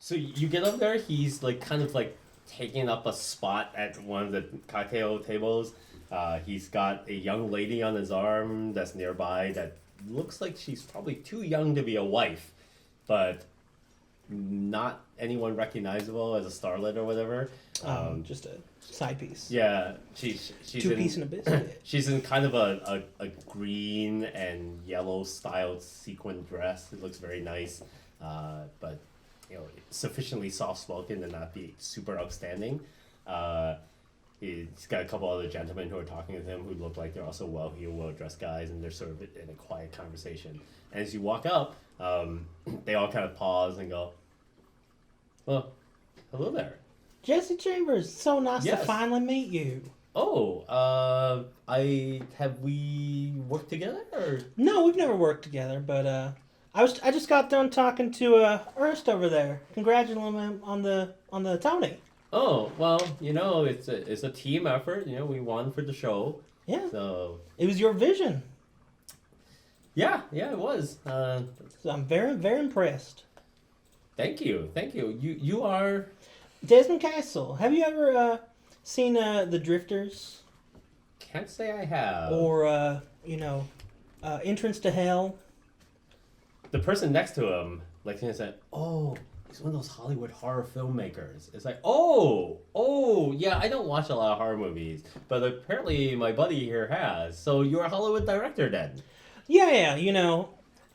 So you get up there, he's like kind of like taking up a spot at one of the cocktail tables. He's got a young lady on his arm that's nearby that looks like she's probably too young to be a wife, but not anyone recognizable as a starlet or whatever. Just a side piece. Yeah, she's Two-piece and a biscuit. She's in kind of a green and yellow styled sequin dress. It looks very nice, but sufficiently soft spoken to not be super outstanding. He's got a couple other gentlemen who are talking to him who look like they're also well-dressed guys, and they're sort of in a quiet conversation. And as you walk up, they all kind of pause and go, "Well, hello there." Jesse Chambers, so nice to finally meet you. Oh, have we worked together or? No, we've never worked together, but I just got done talking to Ernest over there, congratulating him on the Tony. Oh, well, it's a team effort. We won for the show. Yeah. So it was your vision. Yeah, it was. So I'm very, very impressed. Thank you. You are Desmond Castle. Have you ever seen The Drifters? Can't say I have. Or Entrance to Hell. The person next to him, like, said, "Oh, he's one of those Hollywood horror filmmakers." It's like, oh, yeah, I don't watch a lot of horror movies, but apparently my buddy here has. So you're a Hollywood director then? Yeah,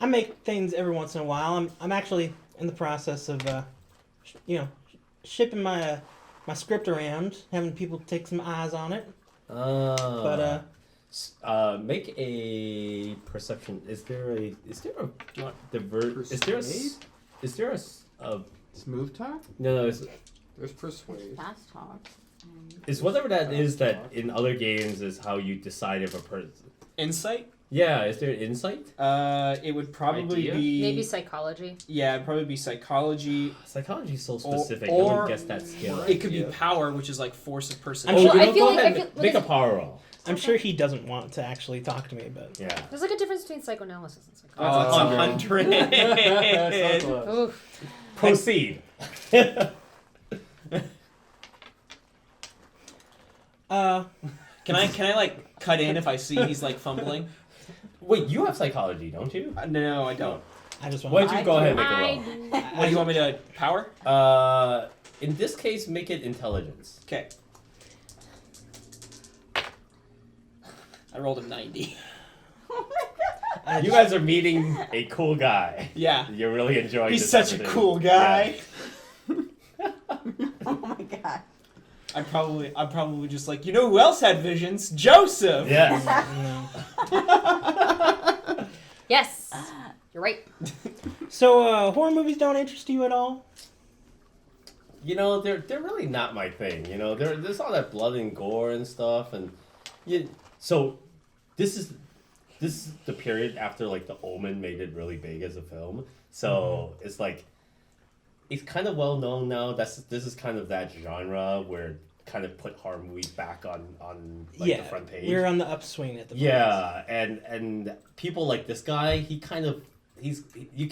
I make things every once in a while. I'm actually in the process of, shipping my script around, having people take some eyes on it. But make a perception. Is there a smooth talk? No, there's persuade. Fast talk. Is whatever that is that in other games is how you decide if a person. Insight? Yeah, is there an insight? It would probably be maybe psychology. Yeah, it'd probably be psychology. Psychology is so specific. Or no one gets that skill. It could be power, which is like force of person. Make a power roll. I'm sure he doesn't want to actually talk to me, but yeah. There's like a difference between psychoanalysis and psychology. Oh, 100. Oof. Proceed. Can I like cut in if I see he's like fumbling? Wait, you have psychology, don't you? No, I don't. I just want. Why don't you go ahead and make a roll? What do you want me to power? In this case, make it intelligence. Okay. I rolled a 90. You guys are meeting a cool guy. Yeah. You're really enjoying He's this such a cool guy. Oh my god. I'm probably just like, who else had visions? Joseph! Yes. Yes. You're right. So, horror movies don't interest you at all? They're really not my thing. There's all that blood and gore and stuff, and so this is the period after like The Omen made it really big as a film. So it's like it's kind of well known now. This is kind of that genre where kind of put horror movies back on the front page. We're on the upswing at the moment. Yeah, and people like this guy, you can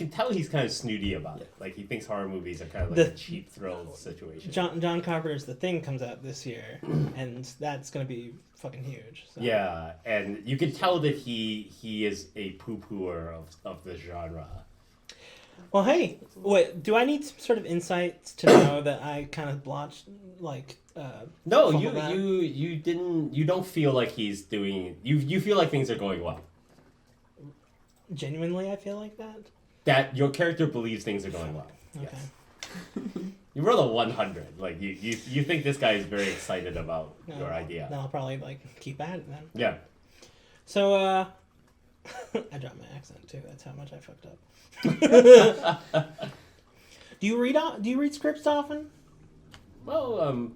tell he's kind of snooty about it. Like he thinks horror movies are kind of like a cheap thrill situation. John Carpenter's The Thing comes out this year, and that's going to be fucking huge. So. Yeah, and you can tell that he is a poo-pooer of the genre. Well, hey, wait, do I need some sort of insights to know that I kind of blotched, like, No, you don't feel like he's doing, you feel like things are going well. Genuinely, I feel like that? That your character believes things are going well. Okay. Yes. You roll a 100. Like, you think this guy is very excited about your idea. Then I'll probably, like, keep at it then. Yeah. So, I dropped my accent, too. That's how much I fucked up. Do you read scripts often? Well,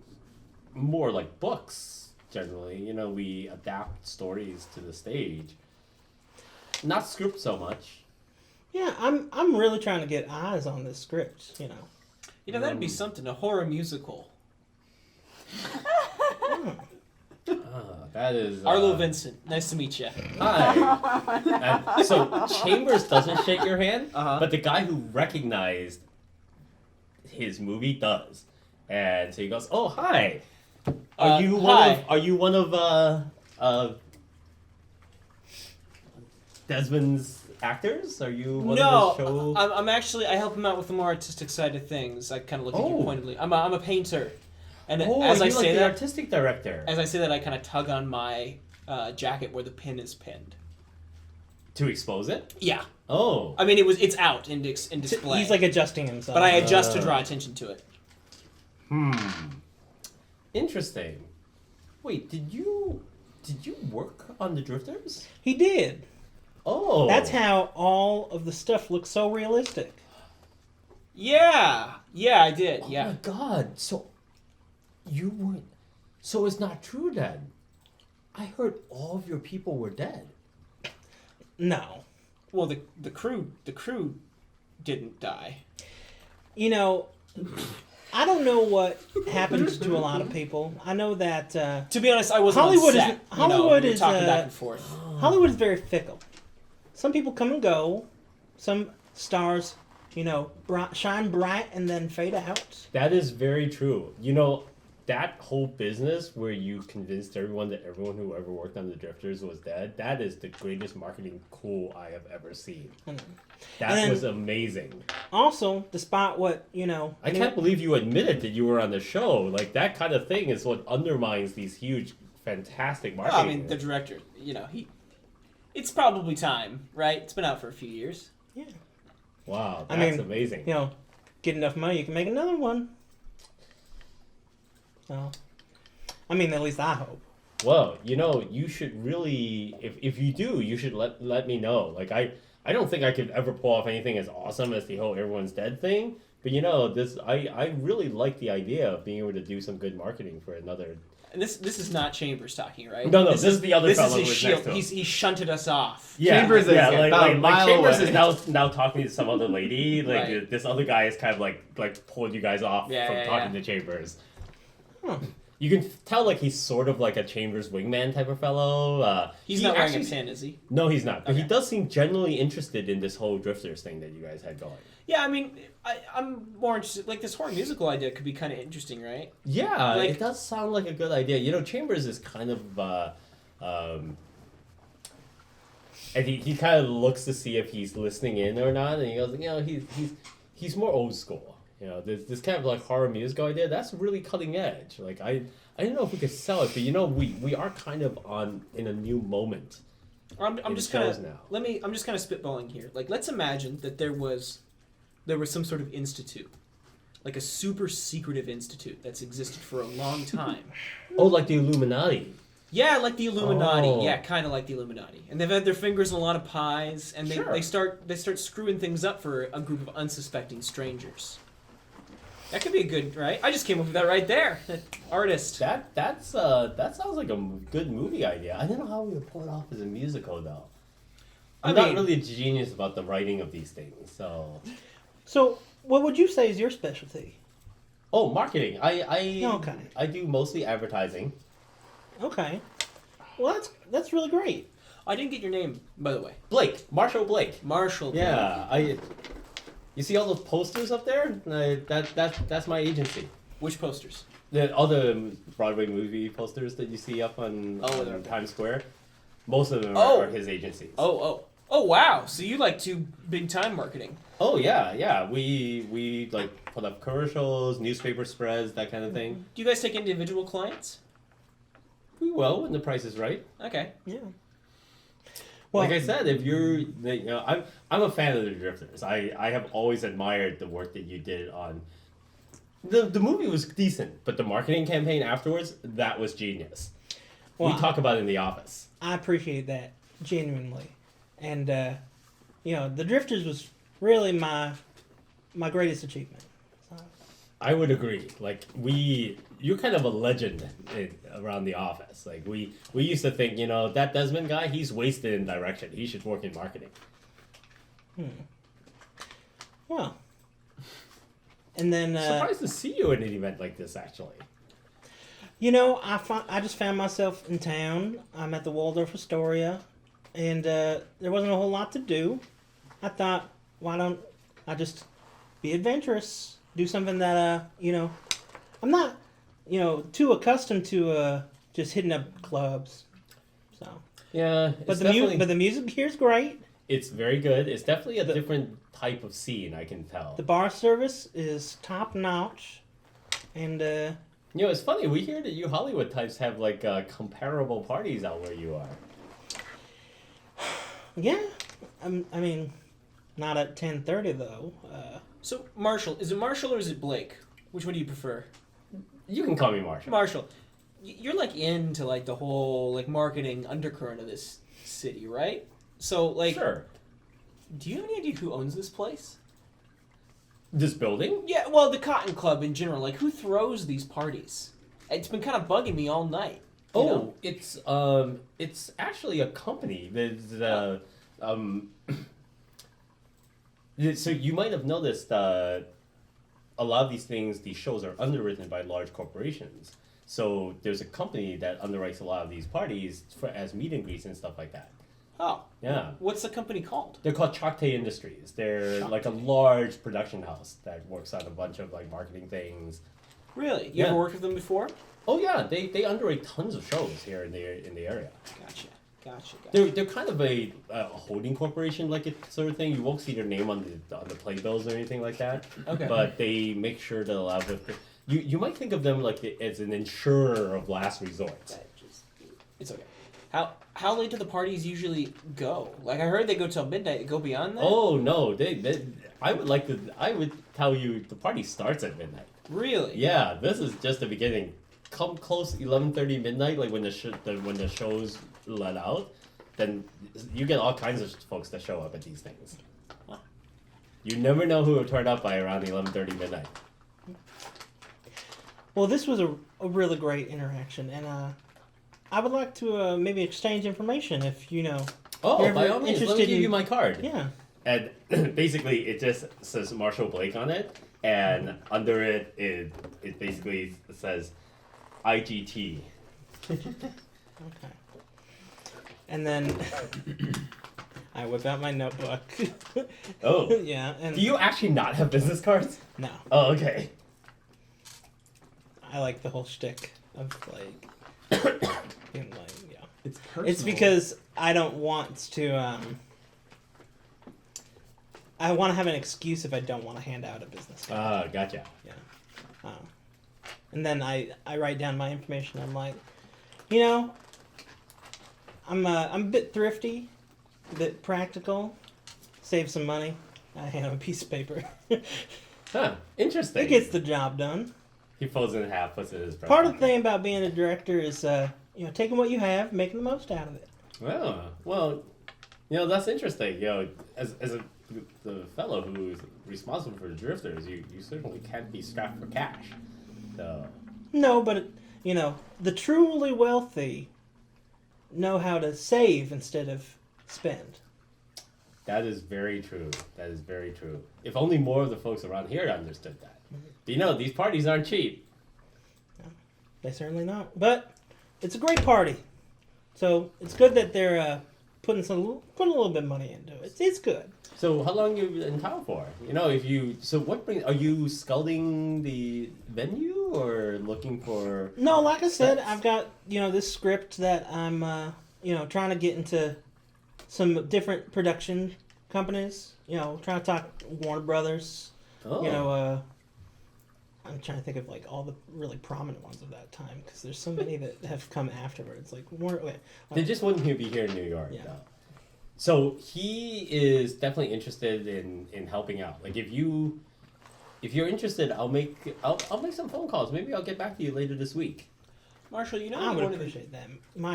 more like books, generally. We adapt stories to the stage. Not scripts so much. Yeah, I'm really trying to get eyes on this script, That'd be something, a horror musical. That is... Arlo Vincent, nice to meet you. Hi. So Chambers doesn't shake your hand, Uh-huh. but the guy who recognized his movie does. And so he goes, "Oh, hi. Are you one of Desmond's actors? Are you one of the show?" I'm actually, I help him out with the more artistic side of things. I kind of look at you pointedly. I'm a painter. And as I say that, artistic director. As I say that, I kind of tug on my jacket where the pin is pinned. To expose it? Yeah. Oh. I mean, it's out in display. He's like adjusting himself. But I adjust to draw attention to it. Interesting. Wait, did you work on the Drifters? He did. Oh. That's how all of the stuff looks so realistic. Yeah, I did. Yeah. Oh my god. So you weren't. So it's not true then. I heard all of your people were dead. No. Well, the crew didn't die. You know, I don't know what happens to a lot of people. I know that To be honest, I wasn't Hollywood on set. Hollywood we were is talking back and forth. Hollywood is very fickle. Some people come and go. Some stars, shine bright and then fade out. That is very true. You know, that whole business where you convinced everyone that everyone who ever worked on the Drifters was dead, that is the greatest marketing coup I have ever seen. That was amazing. Also, despite what, I can't believe you admitted that you were on the show. Like, that kind of thing is what undermines these huge, fantastic marketing. I mean, the director, it's probably time, right? It's been out for a few years. Yeah. Wow, that's amazing. Get enough money, you can make another one. So, at least I hope. Well, you should really, if you do, you should let me know. Like, I don't think I could ever pull off anything as awesome as the whole everyone's dead thing. But I really like the idea of being able to do some good marketing for another. And this is not Chambers talking, right? No, this is the other fellow who's who's shield. next to him. He shunted us off. Yeah, Chambers is about a mile Chambers away. is now talking to some other lady. Like Right. this other guy is kind of like pulling you guys off from talking to Chambers. Huh. You can tell he's sort of like a Chambers wingman type of fellow. He's not wearing a pin, is he? No, he's not. But he Okay. does seem genuinely interested in this whole Drifters thing that you guys had going. Yeah, I'm more interested. Like, this horror musical idea could be kind of interesting, right? Yeah, Like- it does sound like a good idea. Chambers is kind of, and he kind of looks to see if he's listening in or not, and he goes, he's more old school. This kind of like horror musical idea, that's really cutting edge. Like I don't know if we could sell it, but we are kind of in a new moment. I'm just shows kind of now. I'm just kind of spitballing here. Like, let's imagine that there was some sort of institute, like a super secretive institute that's existed for a long time. Oh, like the Illuminati. Yeah, like the Illuminati. Oh. Yeah, kind of like the Illuminati. And they've had their fingers in a lot of pies, and Sure. they start screwing things up for a group of unsuspecting strangers. That could be a good, right? I just came up with that right there. Artist. That sounds like a good movie idea. I don't know how we would pull it off as a musical though. I'm not really a genius about the writing of these things, so. So, what would you say is your specialty? Oh, marketing. I Okay. I do mostly advertising. Okay. Well, that's really great. I didn't get your name, by the way. Marshall Blake. Marshall. Yeah, you see all those posters up there? That's my agency. Which posters? All the Broadway movie posters that you see up on Times Square, most of them are his agencies. Oh, wow. So you like to big time marketing. Oh yeah. We like put up commercials, newspaper spreads, that kind of thing. Do you guys take individual clients? We will when the price is right. Okay. Yeah. Well, Like I said, if I'm a fan of the Drifters. I have always admired the work that you did on. The movie was decent, but the marketing campaign afterwards, that was genius. Well, we talk about it in the office. I appreciate that genuinely, and the Drifters was really my greatest achievement. So. I would agree. Like you're kind of a legend around the office. Like we used to think, that Desmond guy, he's wasted in direction. He should work in marketing. Well, and then Surprised to see you in an event like this, actually. I just found myself in town. I'm at the Waldorf Astoria, and there wasn't a whole lot to do. I thought, why don't I just be adventurous do something that I'm not too accustomed to just hitting up clubs. So, Yeah, but the music here's great. it's very good. It's definitely a different type of scene, I can tell. The bar service is top notch, and It's funny. We hear that you Hollywood types have like comparable parties out where you are. yeah, I mean, not at 10:30 though. So, Marshall, is it Marshall or is it Blake? Which one do you prefer? You can call me Marshall. Marshall, you're like into like the whole like marketing undercurrent of this city, right? So, like, Sure. do you have any idea who owns this place? This building? Yeah, well, the Cotton Club in general. Like, who throws these parties? It's been kind of bugging me all night. you know? It's actually a company. So you might have noticed a lot of these shows are underwritten by large corporations. So there's a company that underwrites a lot of these parties as meet and greets and stuff like that. Oh, Yeah. what's the company called? They're called Chakte Industries. They're like a large production house that works on a bunch of like marketing things. Really? You Yeah. ever worked with them before? Oh yeah, they underwrite tons of shows here in the area. Gotcha. They're kind of a holding corporation like it sort of thing. You won't see their name on the playbills or anything like that. Okay. But they make sure to allow the you might think of them like as an insurer of last resort. It's okay. How late do the parties usually go? Like I heard they go till midnight. They go beyond that? Oh no, I would tell you the party starts at midnight. Really? Yeah, this is just the beginning. Come close 11:30 midnight, like when the show's let out, then you get all kinds of folks that show up at these things. Huh. You never know who will turn up by around 11:30 midnight. Well, this was a really great interaction, and I would like to maybe exchange information if Oh, You're by ever all means, let me interested give in- you my card. yeah. And basically, it just says Marshall Blake on it, and under it basically says IGT. Okay. And then I whip out my notebook. Oh, Yeah, and do you actually not have business cards? no, Oh, okay. I like the whole shtick of like, being like, yeah. It's personal. It's because I don't want to. I want to have an excuse if I don't want to hand out a business card. Gotcha. And then I write down my information. I'm like, I'm a bit thrifty, a bit practical, save some money. I hand him a piece of paper. Huh, interesting. It gets the job done. He folds it in half, puts it in his breast Part of the pocket. thing about being a director is, taking what you have, making the most out of it. Well, that's interesting. As the fellow who's responsible for the drifters, you certainly can't be strapped for cash. So, No, but the truly wealthy know how to save instead of spend. that is very true. That is very true. If only more of the folks around here understood that. But these parties aren't cheap. They certainly not. But it's a great party, so it's good that they're putting a little bit of money into it. It's good. So how long you in town for? Are you sculpting the venue or looking for? No, like I said, Sets? I've got this script that I'm trying to get into some different production companies. Trying to talk Warner Brothers. Oh. I'm trying to think of like all the really prominent ones of that time because there's so many that have come afterwards. Like They just wouldn't be here in New York. Yeah. Though. So he is definitely interested in helping out. Like if you're interested, I'll make some phone calls. Maybe I'll get back to you later this week. Marshall, I would appreciate that.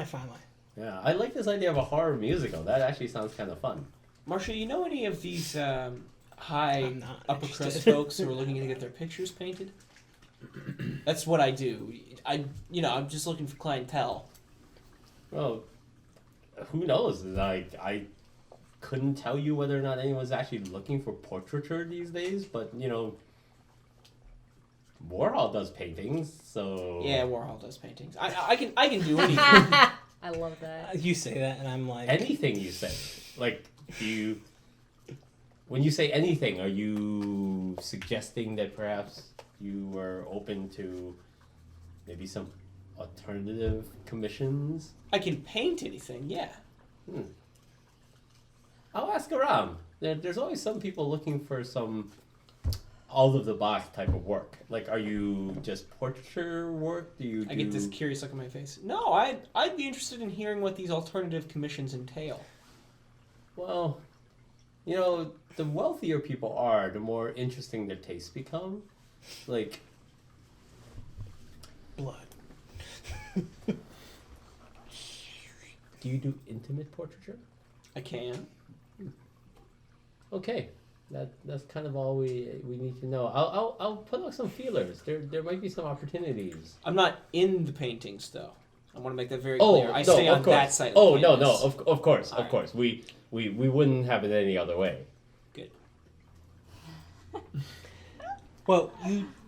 Finally. Yeah, I like this idea of a horror musical. That actually sounds kind of fun. Marshall, you know any of these high I'm not upper crust interested. folks who are looking to get their pictures painted? That's what I do. I'm just looking for clientele. Well, who knows? I couldn't tell you whether or not anyone's actually looking for portraiture these days, but Warhol does paintings, so Yeah, Warhol does paintings. I can do anything. I love that. You say that, and I'm like, anything you say. Like, do when you say anything, are you suggesting that perhaps you are open to maybe some alternative commissions? I can paint anything, yeah. I'll ask around. There's always some people looking for some out-of-the-box type of work. Like, are you just portraiture work? I get this curious look on my face. No, I'd be interested in hearing what these alternative commissions entail. Well, you know, the wealthier people are, the more interesting their tastes become. Like, Blood. do you do intimate portraiture? I can. Okay, that's kind of all we need to know. I'll put out some feelers. There might be some opportunities. I'm not in the paintings, though. I want to make that very Oh, clear. I no, stay of on course. that side of Oh the no, canvas. of course, All of right. course. We wouldn't have it any other way. Good. Well,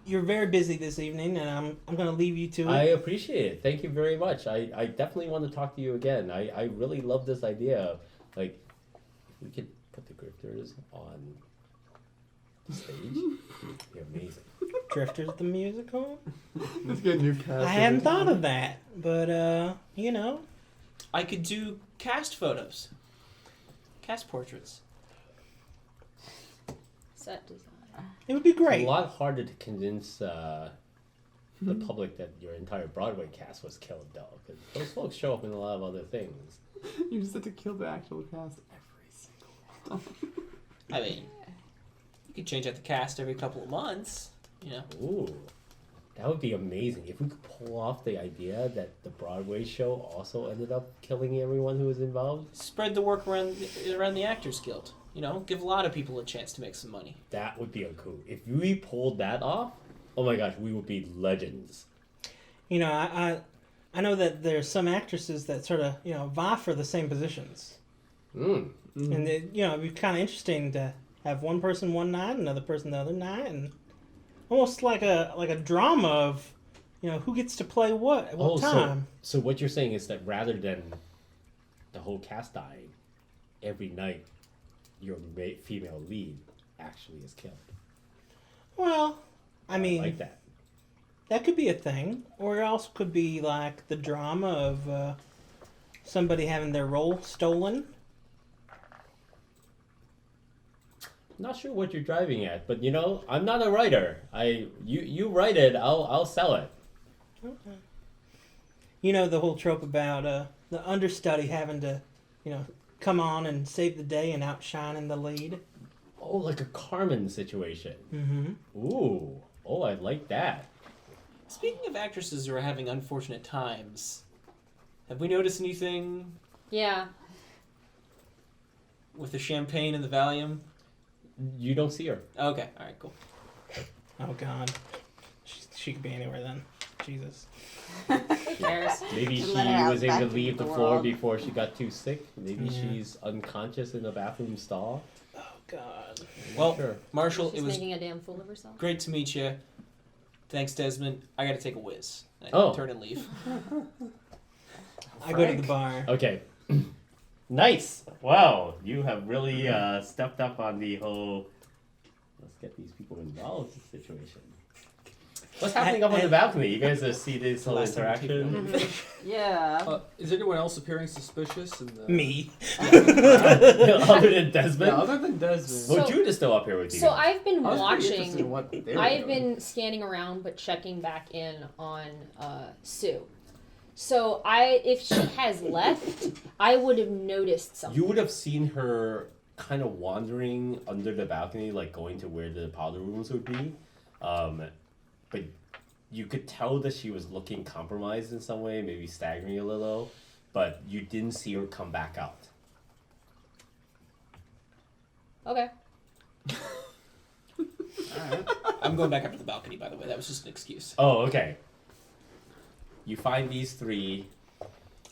you're very busy this evening, and I'm going to leave you to it. I appreciate it. Thank you very much. I definitely want to talk to you again. I really love this idea. Like, if we could put the grifters on the stage, it'd be amazing. Drifters the musical. Let's get a new cast. I hadn't thought of that, but you know, I could do cast photos. Cast portraits. Set design. it would be It's a great. lot harder to convince the public that your entire Broadway cast was killed, though, because those folks show up in a lot of other things. You just have to kill the actual cast every single time. I mean, you could change out the cast every couple of months, you know. Ooh, that would be amazing if we could pull off the idea that the Broadway show also ended up killing everyone who was involved. Spread the work around the Actors Guild. You know, give a lot of people a chance to make some money. That would be a coup. If we pulled that off, oh my gosh, we would be legends. You know, I know that there's some actresses that sort of vie for the same positions, Mm. and it'd be kind of interesting to have one person one night, another person the other night, and almost like a drama of who gets to play what at what time. So what you're saying is that rather than the whole cast dying, every night your female lead actually is killed. Well, I mean, like that. that could be a thing, or it also could be like the drama of somebody having their role stolen. Not sure what you're driving at, but I'm not a writer. You write it, I'll sell it. Okay. You know the whole trope about the understudy having to, come on and save the day and outshining the lead. Oh, like a Carmen situation. Mm-hmm. Ooh. Oh, I like that. Speaking of actresses who are having unfortunate times, have we noticed anything Yeah. with the champagne and the Valium? You don't see her. Okay, all right, cool. Oh God, she could be anywhere then. Jesus. Who cares? Maybe she Just let her out was able back to into leave the the floor world. before she got too sick. Maybe Yeah. she's unconscious in the bathroom stall. Oh God. Well, Sure. Marshall, She's it was making a damn fool of herself. great to meet you. Thanks, Desmond. I got to take a whiz. I Oh. turn and leave. I go to the bar. Okay. Nice. Wow, you have really stepped up on the whole. Let's get these people involved situation. What's happening up on the balcony? You guys see this whole Last time we interaction? Yeah. Is anyone else appearing suspicious? In the... Me. Other than Desmond? Yeah, other than Desmond. Well, So- Jude is still up here with you. So guys. I've been I was pretty interested in watching. what they were I've doing. been scanning around, but checking back in on Sue. So if she has left, I would have noticed something. You would have seen her kind of wandering under the balcony, like going to where the powder rooms would be. But you could tell that she was looking compromised in some way, maybe staggering a little, but you didn't see her come back out. Okay. Alright. I'm going back up to the balcony, by the way. That was just an excuse. Oh, okay. You find these three.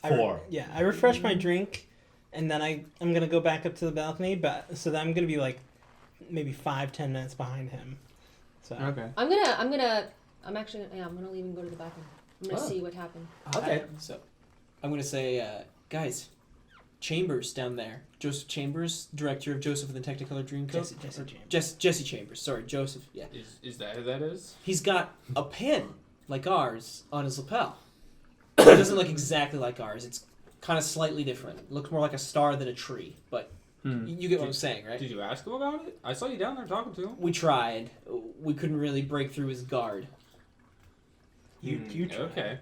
Four. I refresh my drink, and then I'm gonna go back up to the balcony, but so that I'm gonna be like maybe 5-10 minutes behind him. So Okay. I'm actually I'm gonna leave and go to the bathroom. I'm gonna Oh. see what happened. Okay. So I'm going to say, guys, Chambers down there. Joseph Chambers, director of Joseph and the Technicolor Dreamcoat. Jesse Chambers. Jesse Chambers. Sorry, Joseph. Yeah. Is that who that is? He's got a pin like ours on his lapel. It doesn't look exactly like ours. It's kind of slightly different. It looks more like a star than a tree. But you get what I'm saying, right? Did you ask him about it? I saw you down there talking to him. We tried. We couldn't really break through his guard. You try. Okay.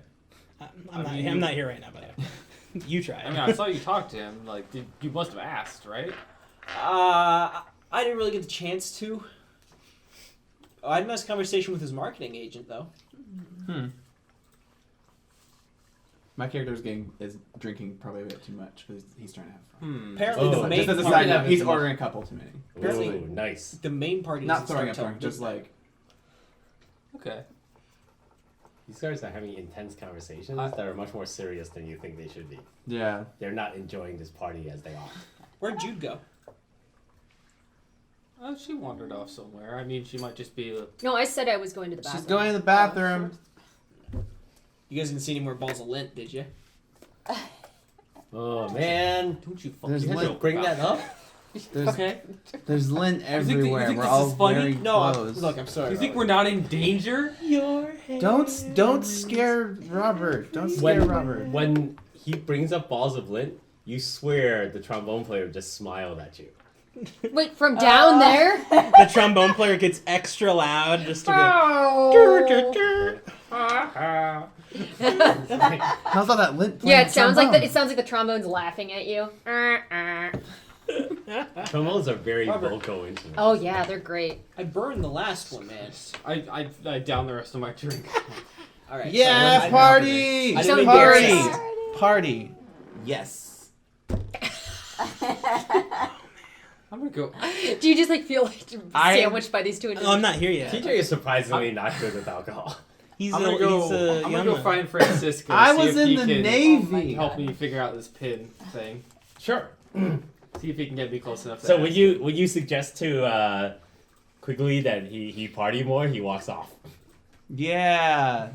I'm not here right now, but you try. I mean, I saw you talk to him. Like, you must have asked, right? I didn't really get the chance to. I had a nice conversation with his marketing agent, though. My character is drinking probably a bit too much because he's trying to have fun. Apparently, Oh, the main Just as a party, side note, he's ordering a couple too many. Apparently- Ooh, nice. the main party Not doesn't throwing start up drunk, till just like Okay. These guys are having intense conversations that are much more serious than you think they should be. yeah. They're not enjoying this party as they are. Where'd Jude go? Oh, she wandered off somewhere. I mean, she might just be. No, I said I was going to the bathroom. She's going to the bathroom. You guys didn't see any more balls of lint, did you? Oh man, Don't you There's you fucking had to lint. bring that up? There's, Okay. there's lint you everywhere. think We're this all is funny? very No, close. look, I'm sorry. You think Robert. we're not in danger? Your Don't scare Robert. Don't scare Robert. When he brings up balls of lint, you swear the trombone player just smiled at you. Wait, from down there? The trombone player gets extra loud just to go. "Dur, dur, dur." How's all that lint? Yeah, playing it sounds like trombone? it sounds like the trombone's laughing at you. Trombones are very Robert. vocal instruments. Oh yeah, they're great. I burned the last one, man. I downed the rest of my drink. All right. Yeah, so party! I So didn't Party! embarrassed. Party! Yes. I'm gonna go. Do you just like feel like I- sandwiched by these two Oh, individuals? I'm not here yet. TJ is surprisingly not good with alcohol. He's I'm a, gonna go. he's a I'm gonna young go man. find Francisco. I see was if he in the can Navy. Help me figure out this pin thing. Sure. See if he can get me close enough. To So ask. would you suggest to Quigley that he party more? He walks off. Yeah.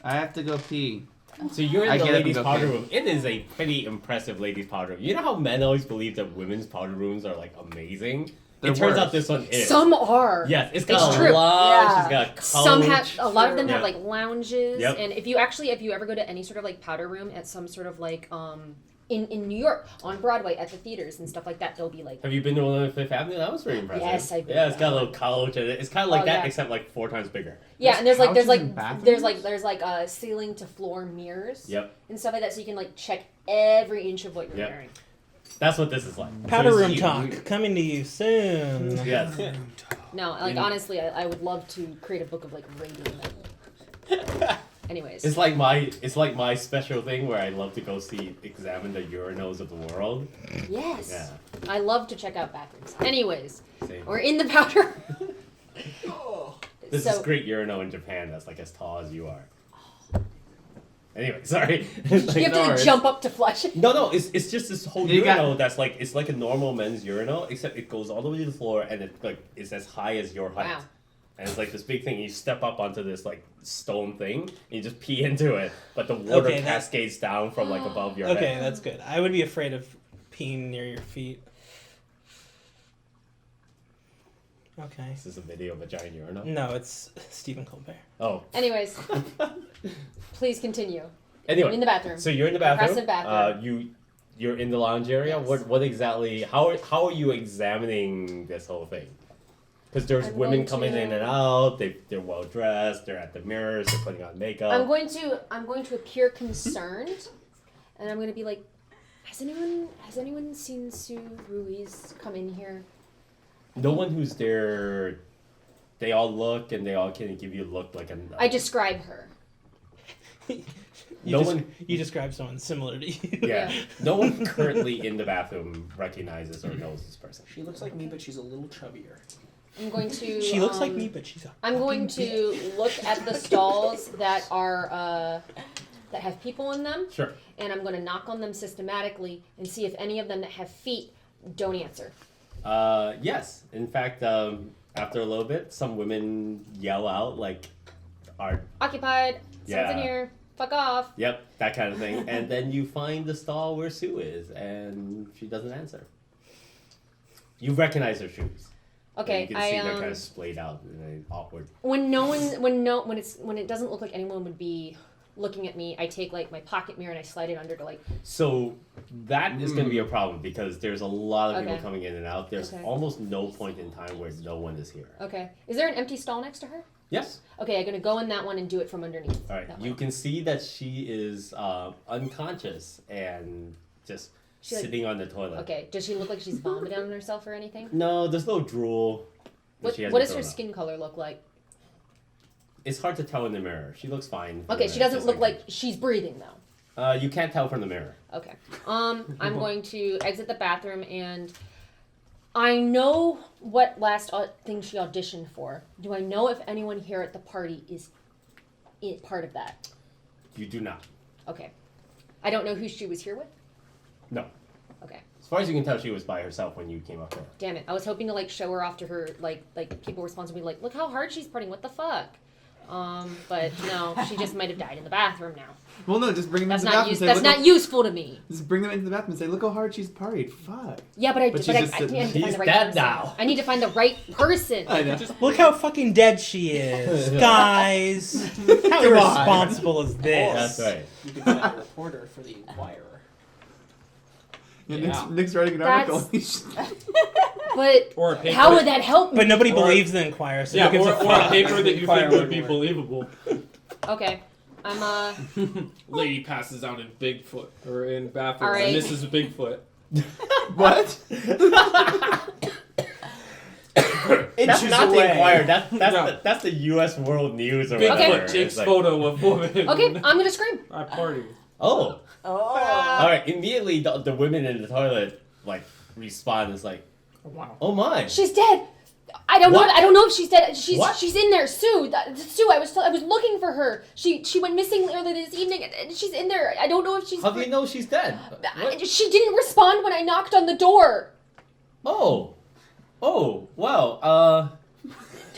I have to go pee. So you're I in the get up and ladies' go powder pee. room. It is a pretty impressive ladies' powder room. You know how men always believe that women's powder rooms are like amazing? They're it turns worse. out this one is. Some are. Yes, it's got It's a true. lodge, Yeah. it's got a couch. Some have a lot of them have Yeah. like lounges, Yep. and if you ever go to any sort of like powder room at some sort of like in New York on Broadway at the theaters and stuff like that, they'll be like Have you been to one on Fifth Avenue? That was very impressive. Yes, I've been Yeah, it's to got a little couch and it's kind of like Oh, that, yeah. except like 4 times bigger. yeah, and there's couches in bathrooms? ceiling to floor mirrors Yep, and stuff like that, so you can like check every inch of what you're Yep. wearing. that's what this is like. Powder So room it's- talk coming to you soon. Yes. No, like Mm. honestly, I would love to create a book of like rating them. Anyways, It's like my special thing where I love to go examine the urinals of the world. yes, Yeah. I love to check out bathrooms. Anyways, Same. we're in the powder. There's so this great urinal in Japan that's like as tall as you are. Anyway, sorry. you have to like, worries. jump up to flush it. No, it's just this whole You got- urinal that's like it's like a normal men's urinal, except it goes all the way to the floor and it's as high as your height. Wow. And it's like this big thing. You step up onto this like stone thing, and you just pee into it, but the water Okay, that- cascades down from like above your Okay, head. that's good. I would be afraid of peeing near your feet. Okay. This is a video of a giant urinal. No, it's Stephen Colbert. Oh, Anyways, please continue. anyway. In the bathroom. So you're in the bathroom. Impressive bathroom. You're in the lounge area. Yes. What exactly? How are you examining this whole thing? Because there's I'm women going coming to- in and out. They're well dressed. They're at the mirrors. They're putting on makeup. I'm going to appear concerned, and I'm going to be like, has anyone seen Sue Ruiz come in here? No one who's there. They all look and they all can give you a look like a. I describe her. You describe someone similar to you. Yeah. Yeah. No one currently in the bathroom recognizes or knows this person. She looks like me, but she's a little chubbier. I'm going to. She looks like me, but she's a. I'm going fucking to look at the stalls that are that have people in them, Sure. and I'm going to knock on them systematically and see if any of them that have feet don't answer. Yes. In fact, after a little bit, some women yell out like, "Are Occupied. Someone's in Yeah. here. fuck off. Yep, that kind of thing. And then you find the stall where Sue is, and she doesn't answer. You recognize her shoes. Okay, And you can see they're kind of splayed out and awkward. when it doesn't look like anyone would be looking at me, I take like my pocket mirror and I slide it under to like. So that is going to be a problem because there's a lot of people Okay. coming in and out. There's Okay. almost no point in time where no one is here. Okay, is there an empty stall next to her? Yes. Okay, I'm gonna go in that one and do it from underneath. All right. That You way. can see that she is unconscious and just She, like- sitting on the toilet. Okay, does she look like she's vomiting on herself or anything? No, there's no drool. that What she hasn't does her thrown up. skin color look like? It's hard to tell in the mirror. She looks fine. Okay, she doesn't look like she's breathing though. You can't tell from the mirror. Okay. I'm going to exit the bathroom and I know what last thing she auditioned for. Do I know if anyone here at the party is part of that? You do not. Okay. I don't know who she was here with? No. Okay. As far as you can tell, she was by herself when you came up there. Damn it. I was hoping to like show her off to her like people responsibly like, look how hard she's partying, what the fuck? But no, she just might have died in the bathroom now. Well, no, just bring them That's into the not bathroom. that's not useful to me. Just bring them into the bathroom and say, "Look how hard she's partied." Fuck. Yeah, but I But need she's just to sitting- find She's the right dead person. now. I need to find the right person. I know. Look how fucking dead she is, guys. How on. irresponsible is That's this? right. You could be a reporter for the Inquirer. Yeah, Yeah. Nick's writing an That's- article. But Or a paper. how would that help me? But nobody Or- believes the Inquirer, so Yeah, who gives or a a fuck? paper that you Inquirer think would be would work. believable. Okay. I'm Lady passes out in Bigfoot or in bathroom. All right. And this is Bigfoot. What? That's not the away. Inquirer. That's No. that's the U.S. World News or Bigfoot whatever. takes It's like, photo of woman. okay, I'm gonna scream. I party. oh. Oh. All right. Immediately, the women in the toilet like respond. It's like, Wow. oh my. She's dead. I don't What? know. I don't know if she's dead. What? She's in there. Sue. Sue. I was looking for her. She went missing earlier this evening, and she's in there. I don't know if she's. How do you know she's dead? What? She didn't respond when I knocked on the door. Oh. Oh. Wow.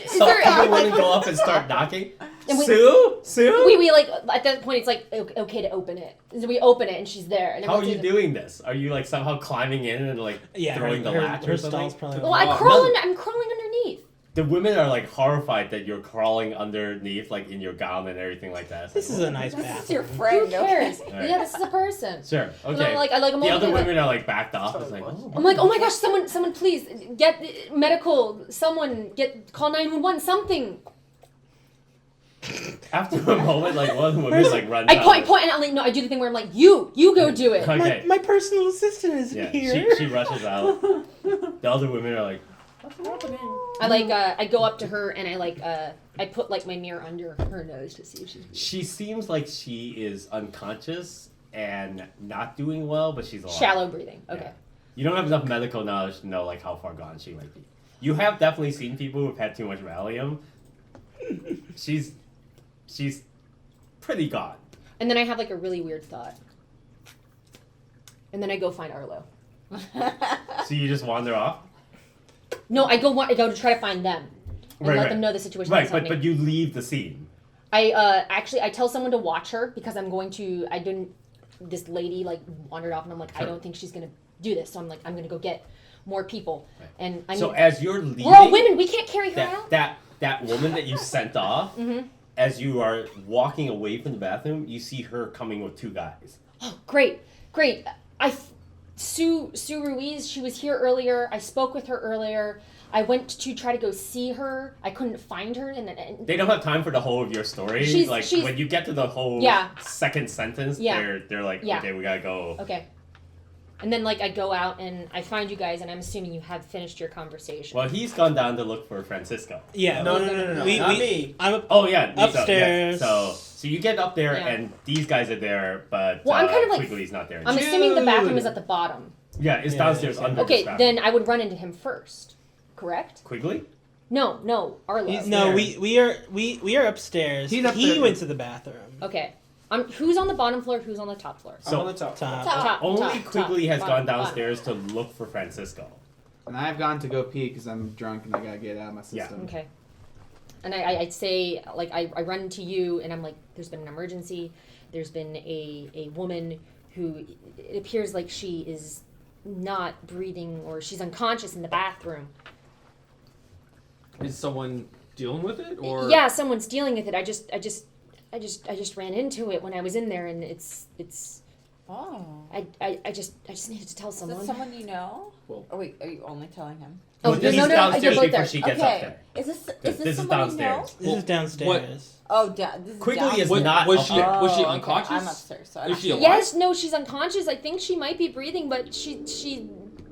So there- everyone go up and start knocking. And we- Sue. Sue. We like at that point it's like okay to open it. So we open it and she's there. And How are everyone's you like- doing this? Are you like somehow climbing in and like Yeah, throwing the latch her or something? stall's probably. Well, Oh, I'm crawling. no. I'm crawling underneath. The women are like horrified that you're crawling underneath, like in your gown and everything like that. It's This like, is a nice This is bathroom. your Who friend. cares? Alright. Yeah, this is a person. Sure. And Okay. I'm like, I'm The other looking like- women are like backed off. It's like, oh, I'm like, oh my gosh, someone please get medical. Someone call 911. Something. After a moment, like one of the women like runs. I out. point, and I'm like, no, I do the thing where I'm like, you go do it. Okay. My personal assistant isn't Yeah. here. She rushes out. The other women are like, I like, I go up to her and I like, I put like my mirror under her nose to see if she's she seems like she is unconscious and not doing well, but she's alive. shallow breathing. Okay. Yeah. You don't have enough medical knowledge to know like how far gone she might be. You have definitely seen people who've had too much Valium. She's pretty gone. And then I have like a really weird thought. And then I go find Arlo. So you just wander off. No, I go to try to find them and let them know the situation. Right, that's but happening. you leave the scene. I I tell someone to watch her because I'm going to. This lady like wandered off, and I'm like, I Sure. don't think she's gonna do this. So I'm like, I'm gonna go get more people. Right. And I So mean, as you're leaving, we're all women. We can't carry her out. that woman that you sent off, Mhm. as you are walking away from the bathroom, you see her coming with two guys. Oh, great. Sue Ruiz. She was here earlier. I spoke with her earlier. I went to try to go see her. I couldn't find her, and They don't have time for the whole of your story. She's- like she's- when you get to the whole Yeah. second sentence, Yeah. they're like, Yeah. okay, we gotta go. okay. And then like I go out and I find you guys, and I'm assuming you have finished your conversation. Well, he's gone down to look for Francisco. Yeah. No. Not me. I'm up. Oh yeah, Lisa, Upstairs. Yeah. So you get up there Yeah. and these guys are there, but Well, I'm kind of like- Quigley's not there. I'm assuming the bathroom is at the bottom. Yeah, it's Yeah, downstairs yeah. under Okay, this bathroom. then I would run into him first. Correct? Quigley? No, Arlo. He's- No, there. we are upstairs. He's up he there. went to the bathroom. Okay. Who's on the bottom floor? Who's on the top floor? So I'm on the top. Top. Top. only top, Quigley has bottom, gone downstairs to look for Francisco. And I've gone to go pee because I'm drunk and I gotta get it out of my Yeah. system. Okay. And I'd say, like, I run into you, and I'm like, there's been an emergency. There's been a woman who it appears like she is not breathing or she's unconscious in the bathroom. Is someone dealing with it, or Yeah, someone's dealing with it. I just ran into it when I was in there, and it's. Oh. I just needed to tell Is someone. this someone you know? Well- Oh wait, are you only telling him? Oh, Well, this no, is you're downstairs both before there. she gets okay. up there. Is this This is someone downstairs. This is downstairs. You know? Oh, this is Quigley downstairs. is not was up she there. was she Oh, okay, unconscious? I'm upstairs, so I Is don't she know. alive? Yes, no, she's unconscious. I think she might be breathing, but she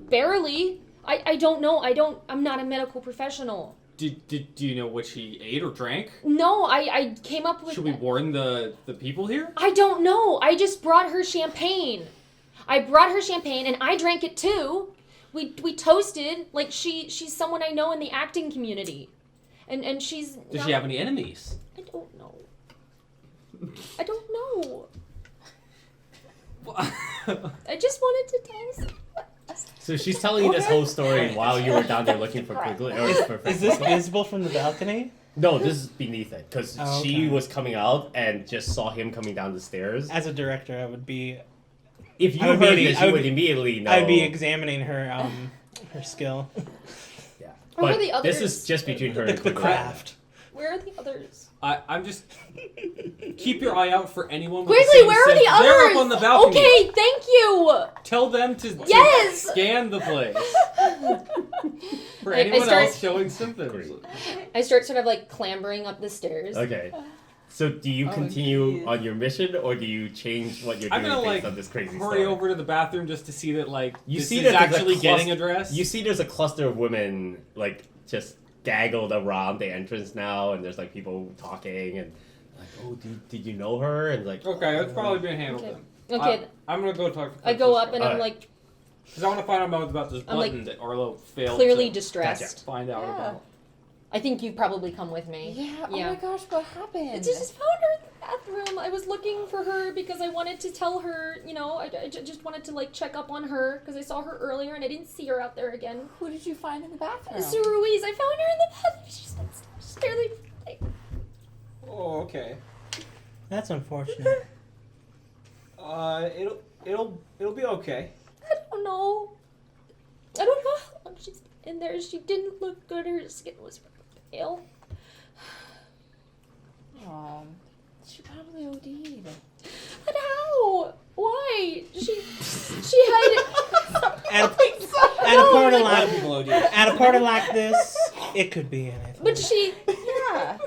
barely. I don't know. I'm not a medical professional. Do you know what she ate or drank? No, I came up with. Should we warn the people here? I don't know. I just brought her champagne. I brought her champagne and I drank it too. We toasted like she's someone I know in the acting community, and she's. Does she have any enemies? I don't know. I don't know. I just wanted to tell someone. So she's telling you this whole story while you were down there looking for Quigley. Or for Is this visible from the balcony? No, this is beneath it because Oh, okay. she was coming out and just saw him coming down the stairs. As a director, I would be If you I would heard be- this, I you would would be- immediately know. I'd be examining her her skill, Yeah, Where are but the this others? is just between her the and Quigley. craft. Where are the others? I'm just keep your eye out for anyone. With Quigley, the same where are the sense. others? They're up on the balcony. Okay, thank you. Tell them to Yes! scan the place for I anyone start- else showing symptoms. Great. I start sort of like clambering up the stairs. Okay. So do you Oh, continue geez. on your mission, or do you change what you're I'm doing gonna based on this crazy hurry story? over to the bathroom just to see that You this see is that there's a actually getting cluster- addressed. You see there's a cluster of women like just gaggled around the entrance now, and there's like people talking and like, oh, did you know her? And like, Okay, that's probably been handled Okay. then. Okay, I'm gonna go talk to I go up and I'm Alright. like because I want to find out more about this I'm, like, button that Arlo failed clearly to distressed. find out Yeah. about. I think you've probably come with me. Yeah. Oh Yeah. my gosh, what happened? I just found her in the bathroom. I was looking for her because I wanted to tell her, I just wanted to like check up on her because I saw her earlier and I didn't see her out there again. Who did you find in the bathroom? Sue Ruiz, I found her in the bathroom. She's barely. Oh, okay. That's unfortunate. It'll be okay. I don't know. I don't know how long she's in there. She didn't look good. Her skin was pale. She probably OD'd. But how? Why? She had. At a party A lot of like people OD. at a party like this, it could be anything. But she Yeah.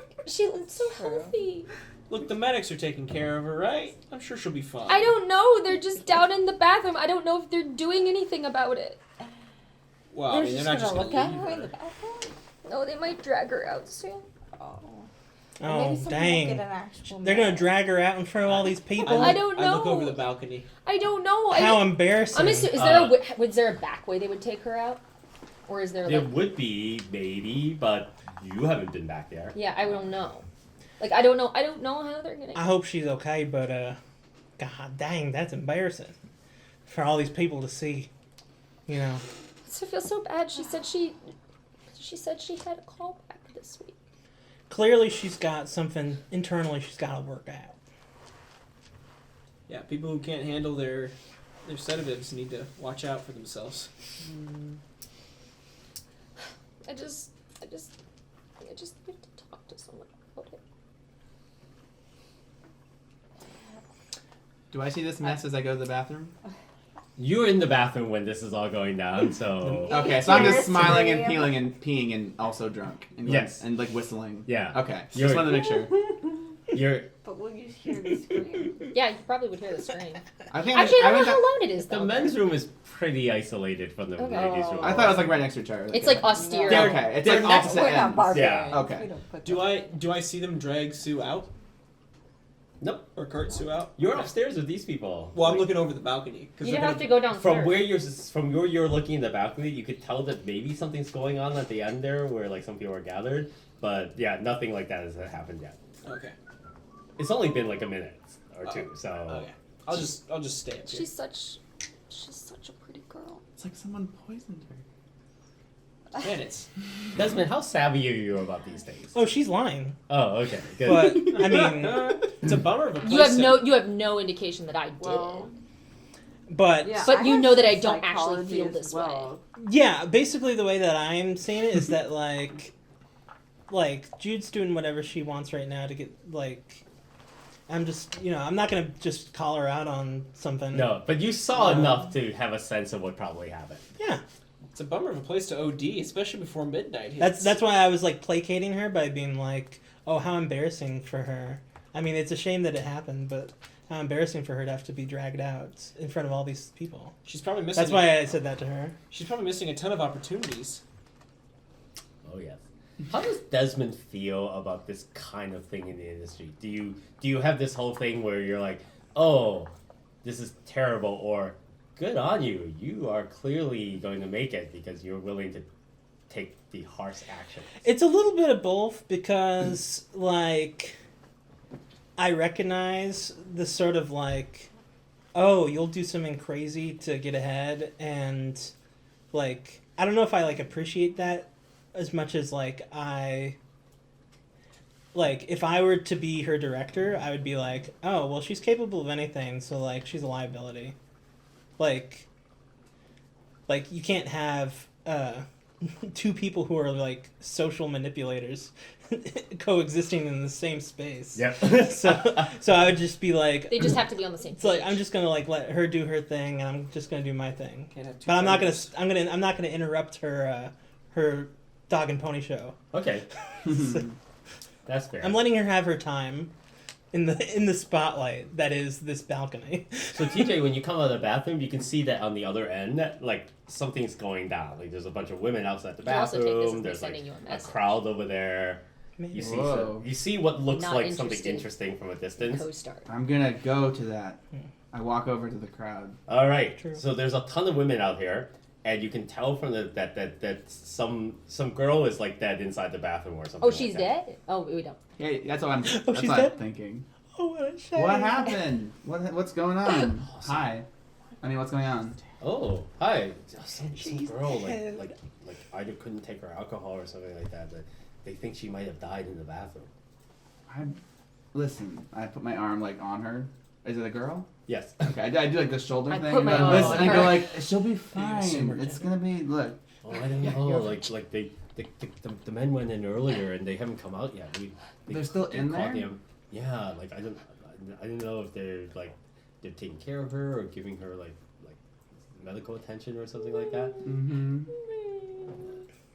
looked so True. healthy. Look, the medics are taking care of her, right? I'm sure she'll be fine. I don't know. They're just down in the bathroom. I don't know if they're doing anything about it. Well, I They're mean, just they're not gonna just look gonna at leave her in her. the bathroom. No, they might drag her out soon. Oh. Oh Maybe someone will dang! get an actual They're gonna med. drag her out in front of all these people. I don't I look know. over the balcony. I don't know. How embarrassing! I'm assuming. Is there was there a back way they would take her out, or is there There like? would be maybe, but you haven't been back there. Yeah, I don't know. Like I don't know. I don't know how they're gonna. I hope she's okay, but god dang, that's embarrassing for all these people to see. You know, I feel so bad. She said she had a call back this week. clearly she's got something internally she's got to work out. Yeah, people who can't handle their sedatives need to watch out for themselves. I just need to talk to someone about it. Do I see this mess as I go to the bathroom? You're in the bathroom when this is all going down, so Okay, so I'm just Yes, smiling and Miriam. peeling and peeing and also drunk. And Yes. And like whistling. yeah. Okay, You're- just wanted to make sure. You're But will you hear the scream? Yeah, you probably would hear the scream. I think Actually, I don't went know how loud it is the though. men's room is pretty isolated from the Okay. ladies' room. I thought it was like right next to each other. It's like austere. They're okay. It's they're like next- opposite We're not ends. barbarians. Yeah. Okay. We don't put Do I see them drag Sue out Nope. or cart Sue out? You're upstairs with these people. Well, I'm looking over the balcony You don't have to go downstairs. From where you're looking in the balcony, you could tell that maybe something's going on at the end there, where like some people are gathered. But yeah, nothing like that has happened yet. Okay. It's only been like a minute or two, so Okay. I'll just stay up here. She's such a pretty girl. It's like someone poisoned her. Minutes. Desmond, how savvy are you about these things? Oh, she's lying. Oh, okay, good. But I mean, It's a bummer of a place You have no indication that I did. Well, but yeah, But I you have know that I don't actually psychology feel as this well. yeah, basically the way that I'm seeing it is that like Jude's doing whatever she wants right now to get like. I'm just, I'm not gonna just call her out on something. No, but you saw enough to have a sense of what probably happened. Yeah, It's a bummer of a place to OD, especially before midnight hits. that's why I was like placating her by being like, oh, how embarrassing for her. I mean, it's a shame that it happened, but how embarrassing for her to have to be dragged out in front of all these people. She's probably missing. That's why I said that to her. She's probably missing a ton of opportunities. Oh yes. How does Desmond feel about this kind of thing in the industry? Do you have this whole thing where you're like, oh, this is terrible, or good on you, you are clearly going to make it because you're willing to take the harsh action? It's a little bit of both because, like, I recognize the sort of like, oh, you'll do something crazy to get ahead, and like, I don't know if I like appreciate that as much as like if I were to be her director, I would be like, oh, well, she's capable of anything, so like she's a liability. Like you can't have two people who are like social manipulators coexisting in the same space. Yep. So I would just be like, They just have to be on the same page. it's like I'm just gonna like let her do her thing, and I'm just gonna do my thing. Can't have two But I'm not gonna players. I'm not gonna interrupt her her dog and pony show. Okay, So that's fair. I'm letting her have her time in the spotlight that is this balcony. So TJ, when you come out of the bathroom, you can see that on the other end, like something's going down. Like there's a bunch of women outside the You can also take this as bathroom. me There's sending like you a a message. crowd over there. Maybe. You see, Whoa. you see what looks Not like something interested. interesting from a distance. Co-star. I'm gonna go to that. I walk over to the crowd. All right. True. So there's a ton of women out here, and you can tell from that some girl is like dead inside the bathroom or something. Oh, she's like that. dead? Oh, we don't. Yeah, that's what I'm. Oh, That's she's what dead? I'm thinking. Oh, what a shame. What happened? What's going on? Hi. I mean, what's going on? Oh, hi. Some She's girl dead. like either couldn't take her alcohol or something like that. But they think she might have died in the bathroom. Listen, I put my arm like on her. Is it a girl? Yes. Okay, I do like the shoulder I thing. put my and I arm listen, on and I her. go like, she'll be assume fine. we're It's dead. gonna be look. Oh, I don't know. Like the men went in earlier and they haven't come out yet. They're still in caught there? them. Yeah, like I don't know if they're taking care of her or giving her like medical attention or something like that. Mm-hmm.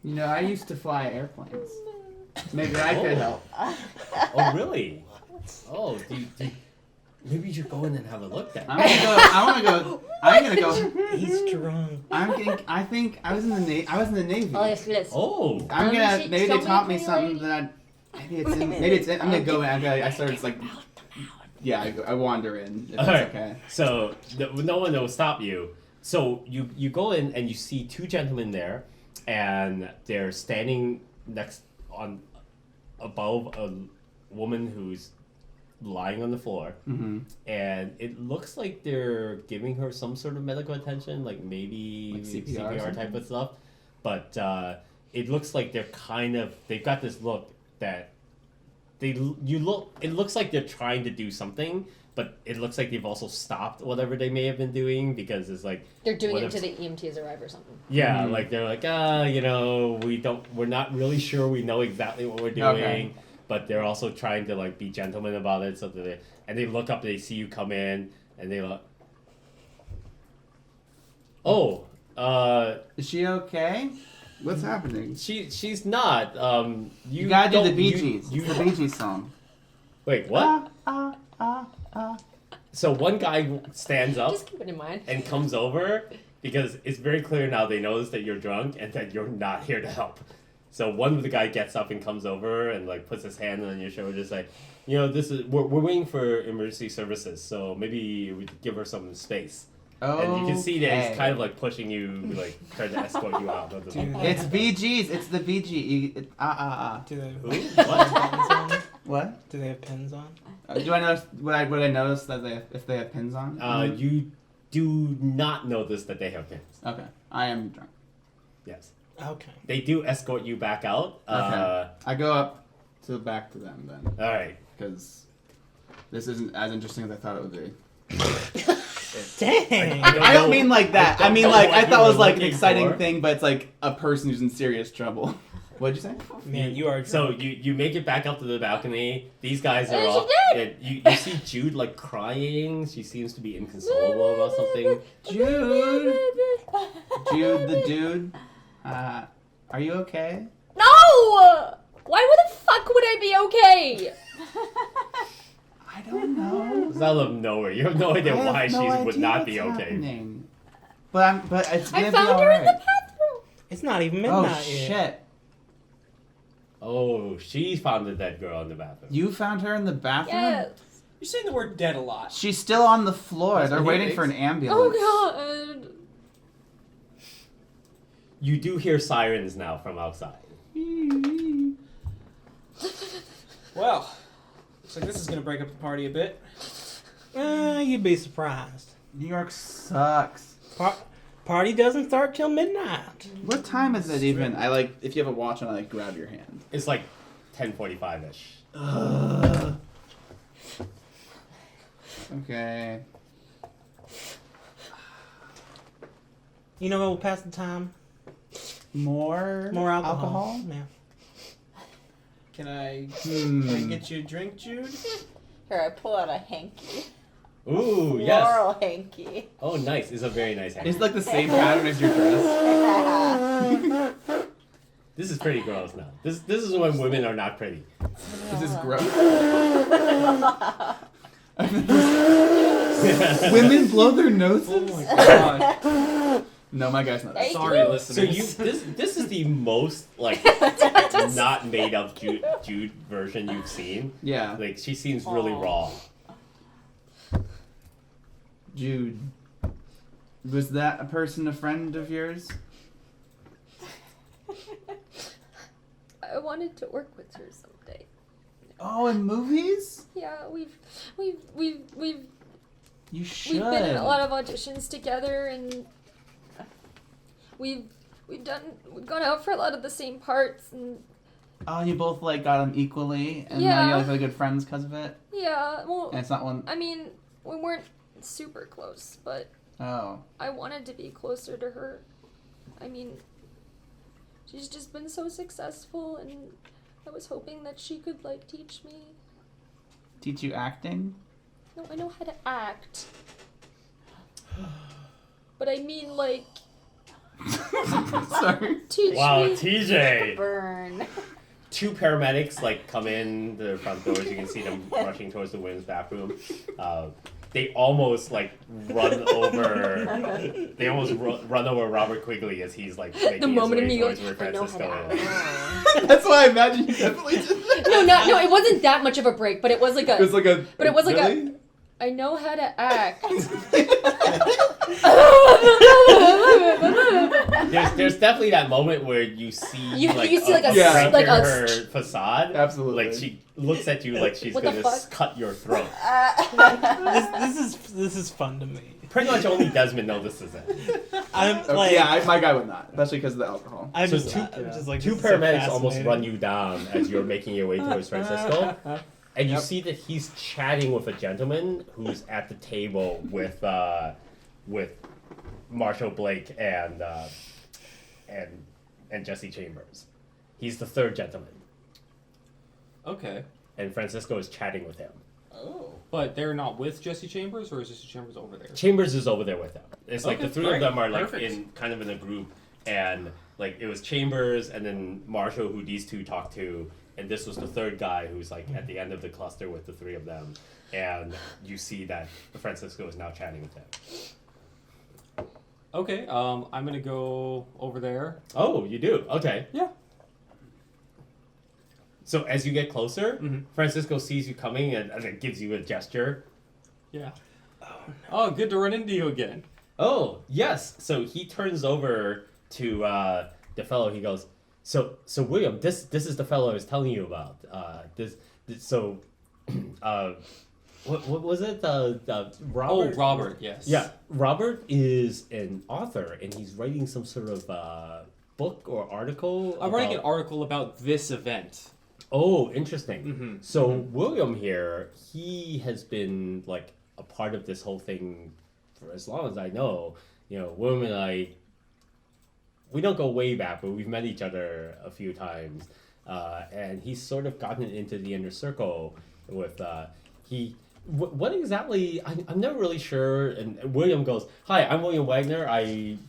You know, I used to fly airplanes. Maybe I could help. Oh, really? Oh, maybe you should go in and have a look then. I'm gonna go. He's drunk. I think I was in the Navy. Oh, yes, yes. Oh, I'm gonna. Maybe show they me taught me the something lady. that maybe it's in. I'm gonna go in. I started like. Yeah, I wander in. If all that's right. okay. So no one will stop you. So you go in and you see two gentlemen there, and they're standing above a woman who's lying on the floor, Mm-hmm. and it looks like they're giving her some sort of medical attention, like maybe Like CPR or type something? of stuff. But it looks like they've got this look that it looks like they're trying to do something, but it looks like they've also stopped whatever they may have been doing because it's like They're doing what it if- until the EMTs arrive or something. yeah, Mhm. like they're like, we're not really sure we know exactly what we're doing, Okay. but they're also trying to like be gentlemen about it, so that they look up, they see you come in, and they look. Oh, Is she okay? What's happening? she's not. You gotta do the don't- Bee you- Gees. you- the Bee Gees song. Wait, what? So one guy stands up Just keep it in mind. and comes over because it's very clear now they notice that you're drunk and that you're not here to help. So one of the guy gets up and comes over and like puts his hand on your shoulder, just like, we're waiting for emergency services, so maybe we could give her some space. And you can see that he's kind of like pushing you, like trying to escort you out. Of the Dude. It's Bee Gees. It's the Bee Gees. Do they Who? have What? pins on? What? Do they have pins on? Do I notice? Would I notice that if they have pins on? You do not notice that they have pins. Okay, I am drunk. Yes. Okay. They do escort you back out. Okay. I go up back to them then, All right. because this isn't as interesting as I thought it would be. Dang. I don't mean like that. I mean know like what I thought you it was were like an looking exciting for. thing, but it's like a person who's in serious trouble. What'd you say? Man, you are. So you make it back up to the balcony. These guys are And she all. did! And you see Jude like crying. She seems to be inconsolable about something. Jude, Jude, the dude. Are you okay? No! Why the fuck would I be okay? I don't know. It's out of nowhere. You have no idea I have why no she would idea not what's be okay. happening. But it's gonna I be found her in the alright. bathroom. It's not even Oh midnight yet. shit! Oh, she found the dead girl in the bathroom. You found her in the bathroom. Yes. You're saying the word dead a lot. She's still on the floor. That's They're what he waiting for an thinks. ambulance. Oh god. You do hear sirens now from outside. Well, looks like this is gonna break up the party a bit. You'd be surprised. New York sucks. Party doesn't start till midnight. What time is it even? I like if you have a watch on, I like grab your hand. It's like 10:45ish. Okay. You know what will pass the time? More Alcohol. Yeah. Can I Hmm. get you a drink, Jude? Here, I pull out a hanky. Ooh, yes. Floral hanky. Oh, nice. It's a very nice It's hand. like the same pattern as your dress. This is pretty gross now. This is when women are not pretty. This is gross. Women blow their noses. Oh my god. No, my guy's not. Thank Sorry, you. listeners. So this is the most like not made up Jude version you've seen. Yeah, Like she seems really Aw. raw. Jude. Was that a person a friend of yours? I wanted to work with her someday. Oh, in movies? Yeah, we've You should. been in a lot of auditions together, and we've gone out for a lot of the same parts, and Oh, you both like got them equally, and now Yeah. you're like really good friends because of it. yeah, well, And it's not one. I mean, we weren't super close, but Oh, I wanted to be closer to her. I mean, she's just been so successful, and I was hoping that she could like teach me. teach you acting? No, I know how to act. But I mean, like, Sorry. teach Wow, me. TJ. Burn. Two paramedics like come in the front doors. You can see them rushing towards the women's bathroom. They almost like run over. They almost run over Robert Quigley as he's like making The his moment way of me towards going, where I know how Francisco to is. Oh. That's why I imagine you definitely did that. No, it wasn't that much of a break, but it was like It was a. like a. But it was like a- really? I know how to act. There's definitely that moment where you see You like see, like, a- Yeah. like a- her facade. Absolutely. Like she looks at you like she's What the gonna fuck? cut your throat. This is fun to me. Pretty much only Desmond notices it. I'm Oh, like, my guy would not, especially because of the alcohol. I'm So just, two- I'm just like Two this is so paramedics almost fascinating. run you down as you're making your way towards Francisco, and you Yep. see that he's chatting with a gentleman who's at the table with Marshall Blake and Jesse Chambers. He's the third gentleman, Okay. and Francisco is chatting with him. Oh. But they're not with Jesse Chambers, or is Jesse Chambers over there? Chambers is over there with them. It's like Okay, the three great. of them are like Perfect. in kind of in a group, and like it was Chambers and then Marshall who these two talked to, and this was the third guy who's like at the end of the cluster with the three of them, and you see that Francisco is now chatting with them. Okay, I'm gonna go over there. Oh, you do? Okay. Yeah. So as you get closer, Mhm. Francisco sees you coming and it gives you a gesture. Yeah. Oh, good to run into you again. Oh, yes. So he turns over to the fellow. He goes, So William, this is the fellow I was telling you about. What was it? Robert? Oh, Robert, yes. Yeah, Robert is an author, and he's writing some sort of book or article. I'm writing an about- article about this event. Oh, interesting. Mm-hmm. So William here, he has been like a part of this whole thing for as long as I know. You know, William and I, we don't go way back, but we've met each other a few times. And he's sort of gotten into the inner circle with what exactly? I'm never really sure. And William goes, "Hi, I'm William Wagner. I'm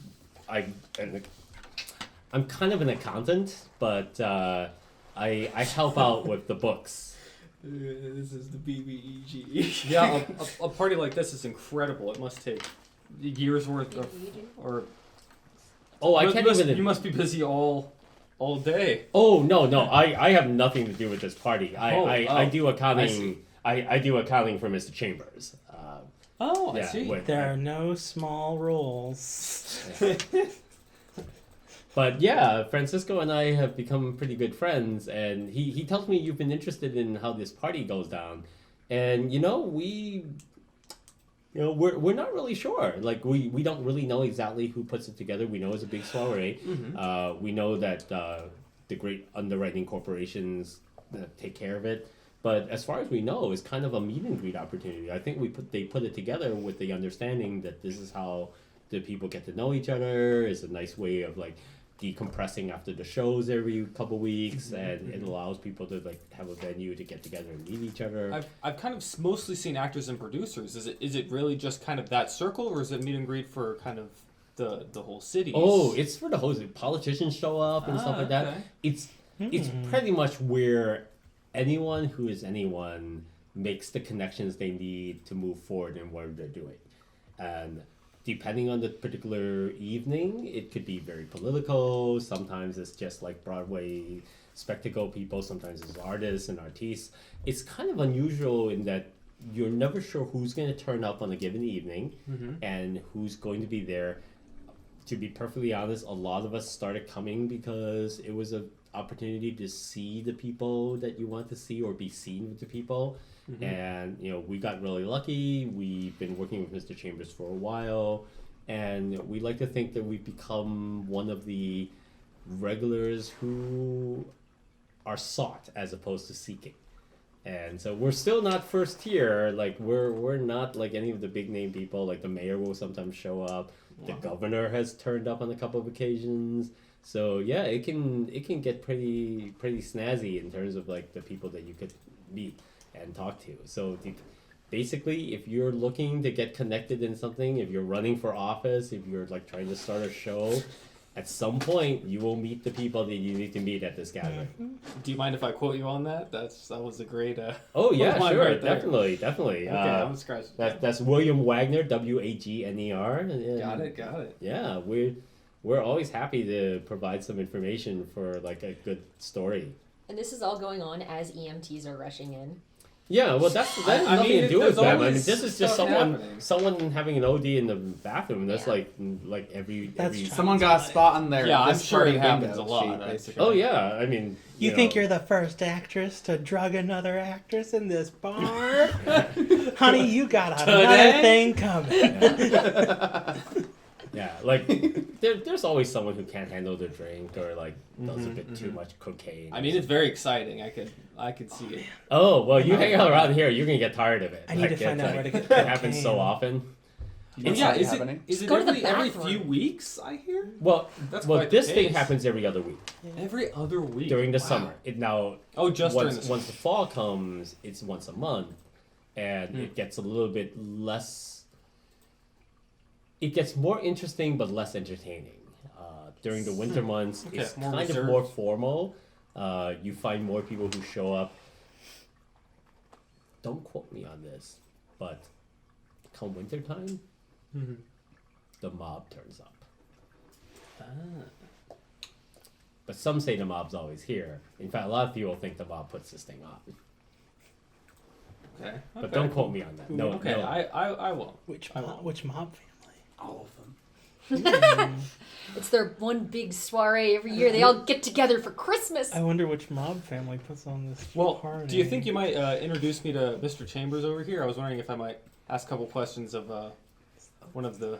kind of an accountant, but I help out with the books." This is the BBEG. Yeah, a party like this is incredible. It must take years worth of, or Oh, I you can't must, even. You must be busy all day. Oh no, I have nothing to do with this party. I do I accounting. see. I do accounting for Mr. Chambers. Oh, I Yeah, see. wait. There are no small roles. But yeah, Francisco and I have become pretty good friends, and he tells me you've been interested in how this party goes down, and we're not really sure. Like we don't really know exactly who puts it together. We know it's a big soiree. We know that the great underwriting corporations take care of it. But as far as we know, it's kind of a meet and greet opportunity. I think they put it together with the understanding that this is how the people get to know each other. It's a nice way of like decompressing after the shows every couple weeks, and it allows people to like have a venue to get together and meet each other. I've kind of mostly seen actors and producers. Is it really just kind of that circle, or is it meet and greet for kind of the whole city? Oh, it's for the whole politicians show up and stuff like that. Okay. It's pretty much where anyone who is anyone makes the connections they need to move forward in what they're doing. And depending on the particular evening, it could be very political. Sometimes it's just like Broadway spectacle people. Sometimes it's artists and artistes. It's kind of unusual in that you're never sure who's going to turn up on a given evening and who's going to be there. To be perfectly honest, a lot of us started coming because it was an opportunity to see the people that you want to see or be seen with the people. And we got really lucky. We've been working with Mr. Chambers for a while, and we like to think that we've become one of the regulars who are sought as opposed to seeking. And so we're still not first tier. Like we're not like any of the big name people. Like the mayor will sometimes show up. The governor has turned up on a couple of occasions. So yeah, it can get pretty snazzy in terms of like the people that you could meet and talk to. So basically, if you're looking to get connected in something, if you're running for office, if you're like trying to start a show, at some point you will meet the people that you need to meet at this gathering. Do you mind if I quote you on that? That was a great. Oh yeah, line sure, right there. definitely. Okay, I'm scratching. That's William Wagner, Wagner. Got it. Yeah, we're always happy to provide some information for like a good story. And this is all going on as EMTs are rushing in. Yeah, well, that has I nothing mean, to do with there's them. I mean, always this is just stuff happening. someone having an OD in the bathroom. That's Yeah. like every. That's every... Someone got a spot on there. Yeah, I'm this sure party it happens bingo a lot, sheet, that's basically. Oh yeah, I mean. You know. think you're the first actress to drug another actress in this bar? Honey, you got another thing coming. Yeah, like there's always someone who can't handle their drink or like does a bit too much cocaine. I mean, it's very exciting. I could see it. Oh well, you hang out around here, you're gonna get tired of it. I need to find out where to get It happens so cocaine. often. And yeah, is happening? it go to the every bathroom. few weeks? I hear Well, That's well, quite the this thing case. happens every other week every other week during the Wow. summer. It now Oh, just during once the summer. once the fall comes, it's once a month, and it gets a little bit less. It gets more interesting but less entertaining. During the winter months, Okay, it's more kind reserved. of more formal. You find more people who show up. Don't quote me on this, but come wintertime, the mob turns up. But some say the mob's always here. In fact, a lot of people think the mob puts this thing on. Okay. But don't quote me on that. No, Okay, no. I won't. Which I mob, won't. which mob family? All of them. It's their one big soiree every year. They all get together for Christmas. I wonder which mob family puts on this Well, party. do you think you might introduce me to Mr. Chambers over here? I was wondering if I might ask a couple questions of one of the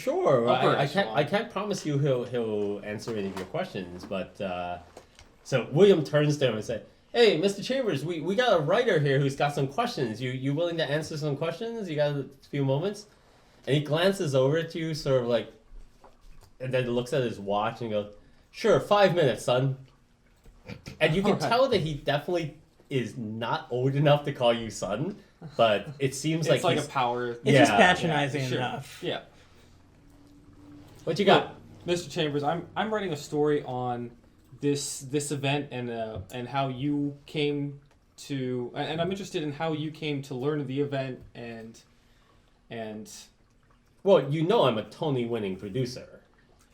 sure. Upper I echelon. can't promise you he'll answer any of your questions, but so William turns to him and said, "Hey, Mr. Chambers, we got a writer here who's got some questions. You willing to answer some questions? You got a few moments?" And he glances over at you, sort of like, and then looks at his watch and goes, "Sure, 5 minutes, son." And you can Alright. tell that he definitely is not old enough to call you son, but it seems It's like he's, a power. It's just Yeah, patronizing sure. enough. Yeah. What you got? Mr. Chambers, I'm writing a story on this event and how you came to, and I'm interested in how you came to learn of the event and Well, you know I'm a Tony-winning producer,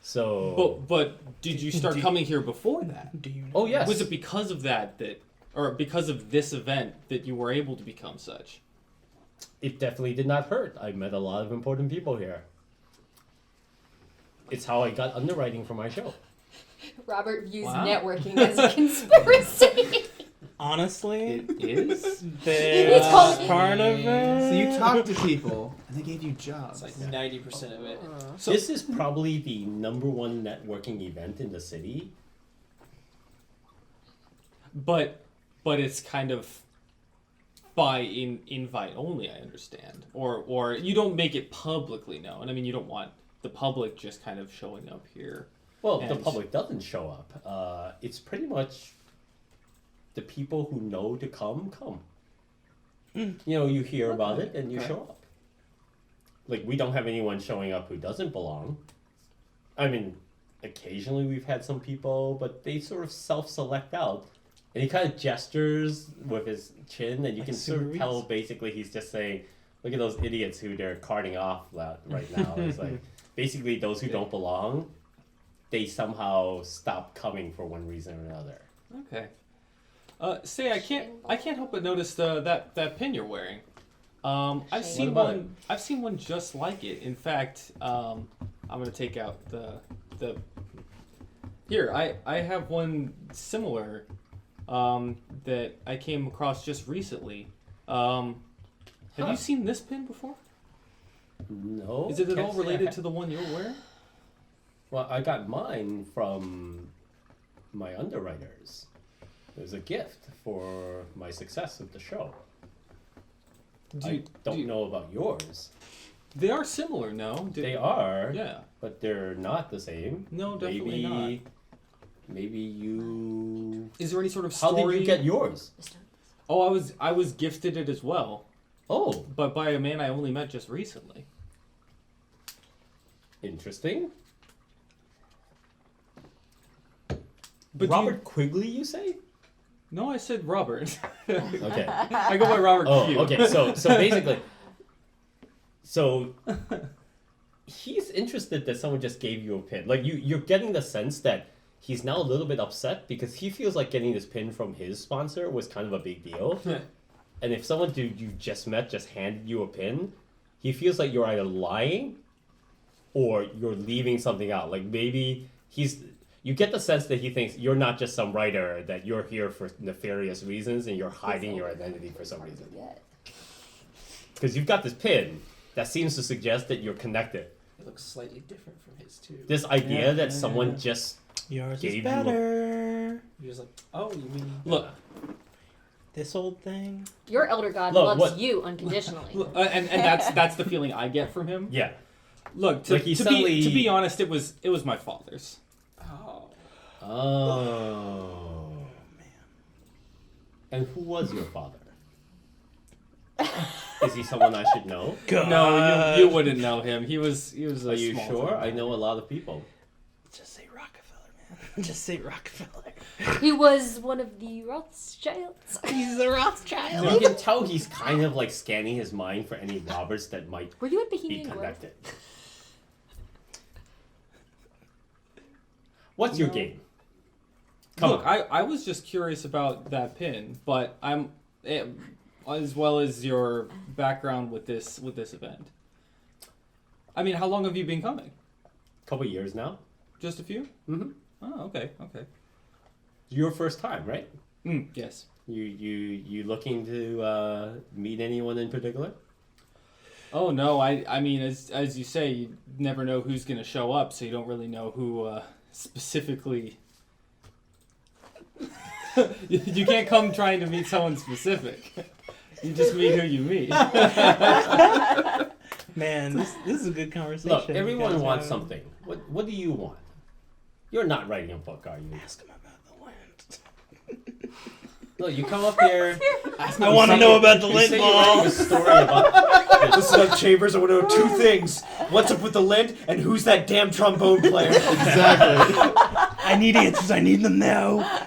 so. but did you start coming here before that? Do you know? Oh yes. Was it because of that or because of this event that you were able to become such? It definitely did not hurt. I met a lot of important people here. It's how I got underwriting for my show. Robert views Wow. networking as a conspiracy. Honestly, It is. It's called- part of it. So you talked to people, and they gave you jobs. It's like 90% of it. So This is probably the #1 networking event in the city. but it's kind of by invite only, I understand. Or you don't make it publicly known. I mean, you don't want the public just kind of showing up here. Well, the And- public doesn't show up. It's pretty much the people who know to come. You know, you hear about it and you Okay. show up. Like, we don't have anyone showing up who doesn't belong. I mean, occasionally we've had some people, but they sort of self-select out. And he kind of gestures with his chin, and you Like can sort of Subaru's? tell basically he's just saying, look at those idiots who they're carting off right now. It's like, basically those who don't belong, they somehow stop coming for one reason or another. Okay. Say, I can't help but notice that pin you're wearing. I've seen What about one. I've seen one just like it. In fact, I'm gonna take out the. Here, I have one similar, that I came across just recently. Have Huh. you seen this pin before? No. Is it at can't all say I related ha- to the one you're wearing? Well, I got mine from my underwriters. It was a gift for my success of the show. I don't know about yours. They are similar, no? They are, Yeah. but they're not the same. No, definitely maybe, Maybe you. Is there any sort of How story? did you get yours? Oh, I was gifted it as well, Oh, but by a man I only met just recently. interesting. But Robert Quigley, you say? No, I said Robert. Okay. I go by Robert Oh, Q. okay. So basically, so he's interested that someone just gave you a pin. Like you're getting the sense that he's now a little bit upset because he feels like getting this pin from his sponsor was kind of a big deal. And if someone you just met just handed you a pin, he feels like you're either lying or you're leaving something out. Like maybe you get the sense that he thinks you're not just some writer, that you're here for nefarious reasons and you're hiding your identity for some reason. Because you've got this pin that seems to suggest that you're connected. It looks slightly different from his too. This idea Yeah, that yeah, someone yeah. just Yours gave is you better. You're just like, oh, you mean Look, This old thing. Your elder god Look, loves what- you unconditionally. look, and that's the feeling I get from him. yeah. Look, to, Like he to suddenly- be honest, it was my father's. oh. Oh man. And who was your father? Is he someone I should know? No, you wouldn't know him. He was a Are you small sure? town. I know a lot of people. Just say Rockefeller, man. Just say Rockefeller. He was one of the Rothschilds. He's the Rothschild. You can tell he's kind of like scanning his mind for any Roberts that might Were you at be Bohemian Grove? connected. What's your game? Come Look, on. I was just curious about that pin, but as well as your background with this event. I mean, how long have you been coming? Couple years now. Just a few? Mm-hmm. Oh, okay. Your first time, right? Yes. You looking to meet anyone in particular? Oh no, I mean, as you say, you never know who's gonna show up, so you don't really know who specifically. You can't come trying to meet someone specific. You just meet who you meet. Man, this is a good conversation. Look, you everyone guys wants have. something. What do you want? You're not writing a book, are you? Ask him about the land. Look, you come up here. I want to know about the You lint say you're writing ball. a story about. This is like Chambers. I want to know two things: what's up with the lint, and who's that damn trombone player? Exactly. I need answers. I need them now.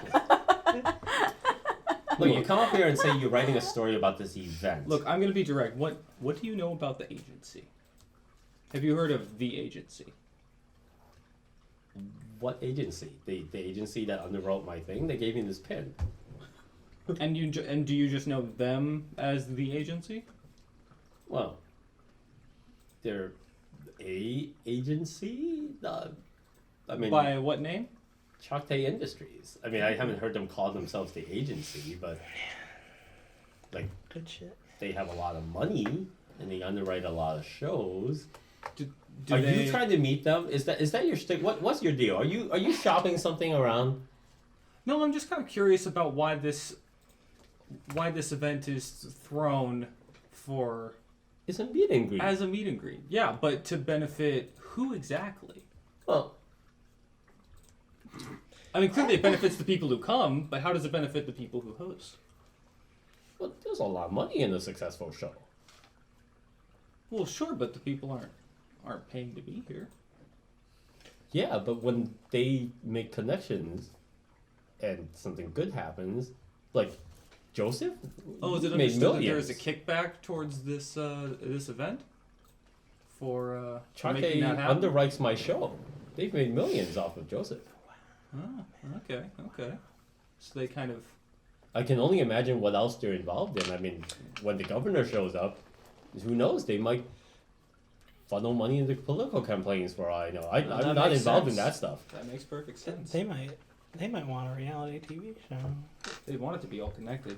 Look, you come up here and say you're writing a story about this event. Look, I'm gonna be direct. What do you know about the agency? Have you heard of the agency? What agency? The agency that underwrote my thing. They gave me this pin. And do you just know them as the agency? Well, they're a agency. I mean, By what name? Chakte Industries. I mean, I haven't heard them call themselves the agency, but like Good shit. they have a lot of money and they underwrite a lot of shows. Do Are they... you trying to meet them? Is that your stick? What's your deal? Are you shopping something around? No, I'm just kind of curious about why this event is thrown for It's a meet and greet. as a meet and greet. Yeah, but to benefit who exactly? Well, I mean, clearly it benefits the people who come, but how does it benefit the people who host? well, there's a lot of money in a successful show. Well, sure, but the people aren't paying to be here. Yeah, but when they make connections and something good happens, like Joseph, Oh, is it made understood that there millions. is a kickback towards this event for Chakte making that happen? underwrites my show. They've made millions off of Joseph. Oh, okay. So they kind of I can only imagine what else they're involved in. I mean, when the governor shows up, who knows? They might funnel money into political campaigns for all I know. I'm that not makes involved in sense. that stuff. that makes perfect sense. They might want a reality TV show. They want it to be all connected.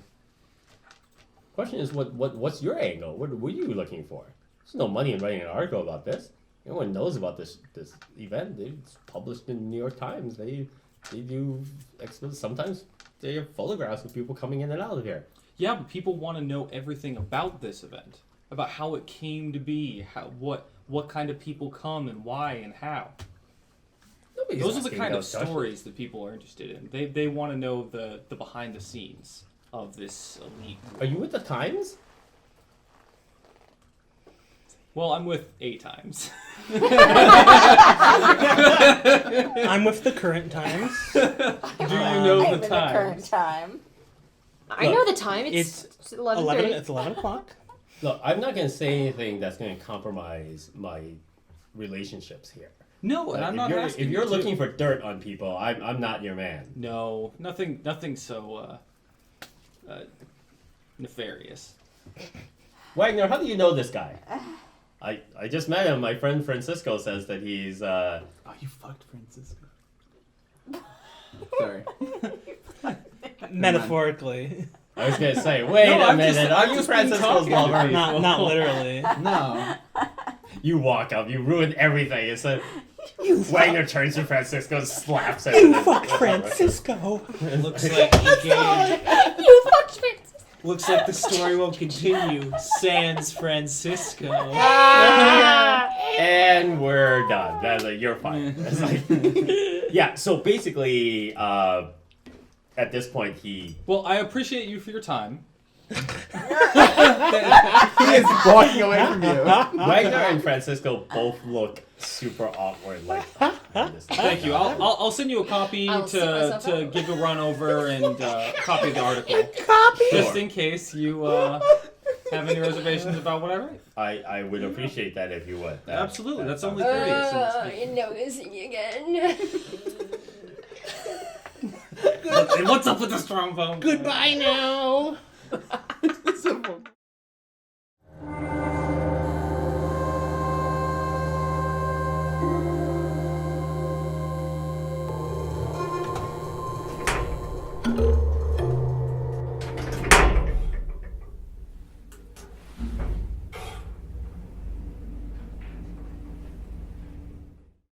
Question is, what's your angle? What were you looking for? There's no money in writing an article about this. Everyone knows about this event. It's published in the New York Times. They do sometimes they have photographs of people coming in and out of here. Yeah, but people want to know everything about this event, about how it came to be, what kind of people come and why and how. Nobody's Those are the asking kind of those questions. stories that people are interested in. They want to know the behind the scenes of this elite. Are you with the Times? Well, I'm with 8 times. I'm with the current times. Do you know I'm the in the current times? time. I know the time. It's 11:30. It's 11 o'clock. Look, I'm not going to say anything that's going to compromise my relationships here. No, and I'm not asking If you're you to. looking for dirt on people, I'm not your man. No, nothing so nefarious. Wagner, how do you know this guy? I just met him. My friend Francisco says that he's Oh, you fucked Francisco. Sorry. Metaphorically. I was gonna say, wait No, a I'm minute, just- are I'm you just been Francisco's talking to lover? people. Not literally. No. You walk up, you ruin everything. It's a Wagner turns to Francisco, and slaps him. You fuck Francisco. Looks like he gave, You fucked me. looks like the story will continue. Sans Francisco. And we're done. That's like, you're fine. It's like, yeah. So basically, at this point, he Well, I appreciate you for your time. He is walking away from you. Wagner and Francisco both look super awkward. Like, Thank you. I'll send you a copy I'll see myself to out. give a run over and copy of the article, just in case you have any reservations about what I write. I would appreciate that if you would. Absolutely. That's sounds only 30. You're never gonna see me again. And what's up with this trombone? Goodbye now.